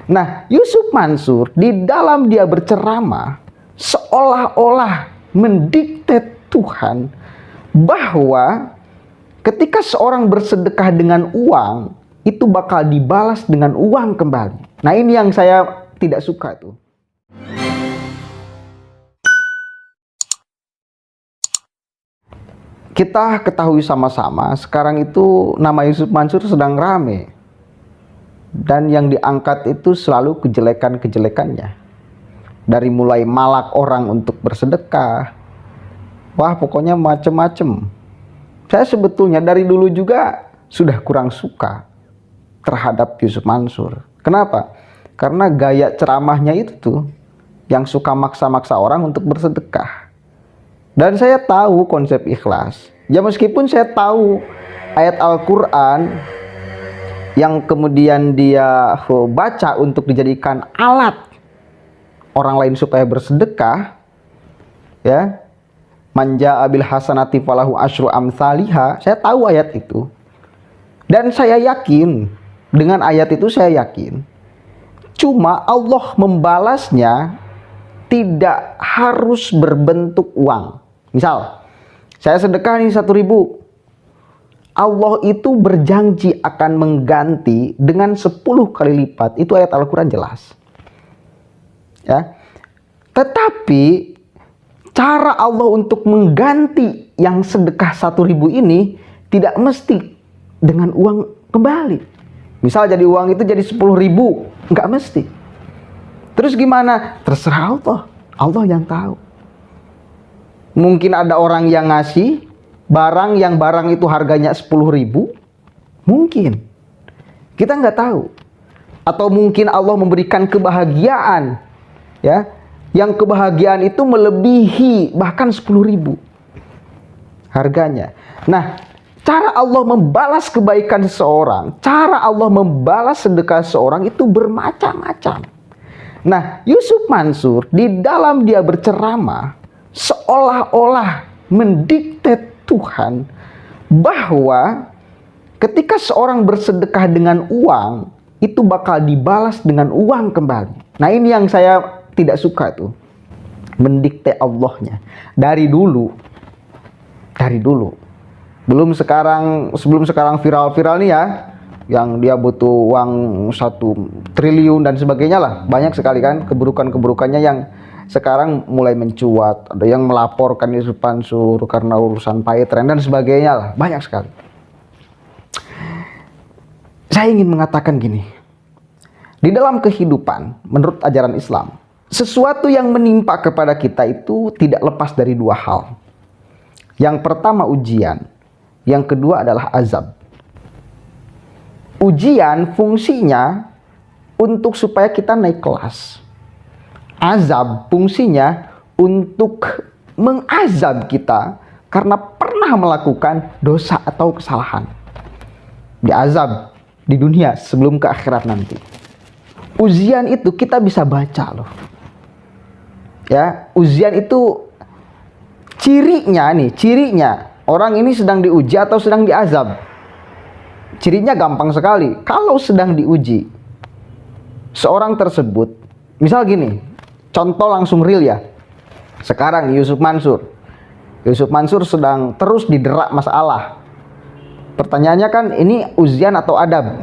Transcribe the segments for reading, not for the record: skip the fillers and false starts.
Nah, Yusuf Mansur di dalam dia berceramah seolah-olah mendikte Tuhan bahwa ketika seorang bersedekah dengan uang, itu bakal dibalas dengan uang kembali. Nah, ini yang saya tidak suka tuh. Kita ketahui sama-sama, sekarang itu nama Yusuf Mansur sedang rame. Dan yang diangkat itu selalu kejelekan-kejelekannya. Dari mulai malak orang untuk bersedekah. Wah, pokoknya macem-macem. Saya sebetulnya dari dulu juga sudah kurang suka terhadap Yusuf Mansur. Kenapa? Karena gaya ceramahnya itu tuh yang suka maksa-maksa orang untuk bersedekah. Dan saya tahu konsep ikhlas. Ya meskipun saya tahu ayat Al-Quran yang kemudian dia baca untuk dijadikan alat orang lain supaya bersedekah, ya, manja abil hasanati falahu asyru amsalihha. Saya tahu ayat itu, dan saya yakin dengan ayat itu, saya yakin cuma Allah membalasnya tidak harus berbentuk uang. Misal saya sedekah nih 1.000, Allah itu berjanji akan mengganti dengan 10 kali lipat. Itu ayat Al-Quran jelas. Ya. Tetapi cara Allah untuk mengganti yang sedekah 1.000 ini tidak mesti dengan uang kembali. Misal jadi uang itu jadi 10.000, nggak mesti. Terus gimana? Terserah Allah. Allah yang tahu. Mungkin ada orang yang ngasih barang yang barang itu harganya 10.000, mungkin kita nggak tahu. Atau mungkin Allah memberikan kebahagiaan, ya, yang kebahagiaan itu melebihi bahkan 10.000 harganya. Nah, cara Allah membalas kebaikan seseorang, cara Allah membalas sedekah seseorang itu bermacam-macam. Nah, Yusuf Mansur di dalam dia berceramah seolah-olah mendikte Tuhan bahwa ketika seorang bersedekah dengan uang, itu bakal dibalas dengan uang kembali. Nah, ini yang saya tidak suka tuh. Mendikte Allahnya. Dari dulu. Sebelum sekarang viral-viral nih ya, yang dia butuh uang 1 triliun dan sebagainya lah. Banyak sekali kan keburukan-keburukannya yang sekarang mulai mencuat. Ada yang melaporkan Yusuf Mansur karena urusan payetren dan sebagainya lah. Banyak sekali. Saya ingin mengatakan gini. Di dalam kehidupan, menurut ajaran Islam, sesuatu yang menimpa kepada kita itu tidak lepas dari 2 hal. Yang pertama ujian. Yang kedua adalah azab. Ujian fungsinya untuk supaya kita naik kelas. Azab fungsinya untuk mengazab kita karena pernah melakukan dosa atau kesalahan. Diazab di dunia sebelum ke akhirat nanti. Ujian itu kita bisa baca loh. Ya, ujian itu cirinya orang ini sedang diuji atau sedang diazab. Cirinya gampang sekali. Kalau sedang diuji, seorang tersebut, misal gini, contoh langsung real ya. Sekarang Yusuf Mansur sedang terus diderak masalah. Pertanyaannya kan, ini ujian atau adab?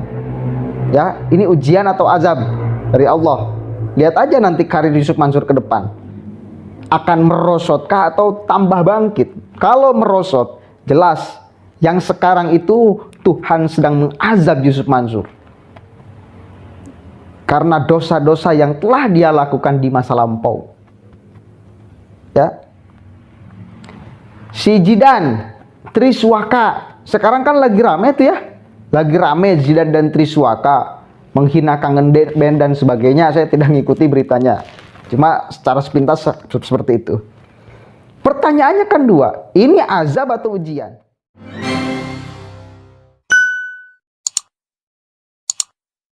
Ya, ini ujian atau azab dari Allah. Lihat aja nanti karir Yusuf Mansur ke depan. Akan merosotkah atau tambah bangkit? Kalau merosot, jelas yang sekarang itu Tuhan sedang mengazab Yusuf Mansur. Karena dosa-dosa yang telah dia lakukan di masa lampau. Ya. Si Jidan, Triswaka, sekarang kan lagi rame tuh ya. Lagi rame Jidan dan Triswaka menghina Kangen Band dan sebagainya. Saya tidak mengikuti beritanya. Cuma secara sepintas seperti itu. Pertanyaannya kan 2, ini azab atau ujian?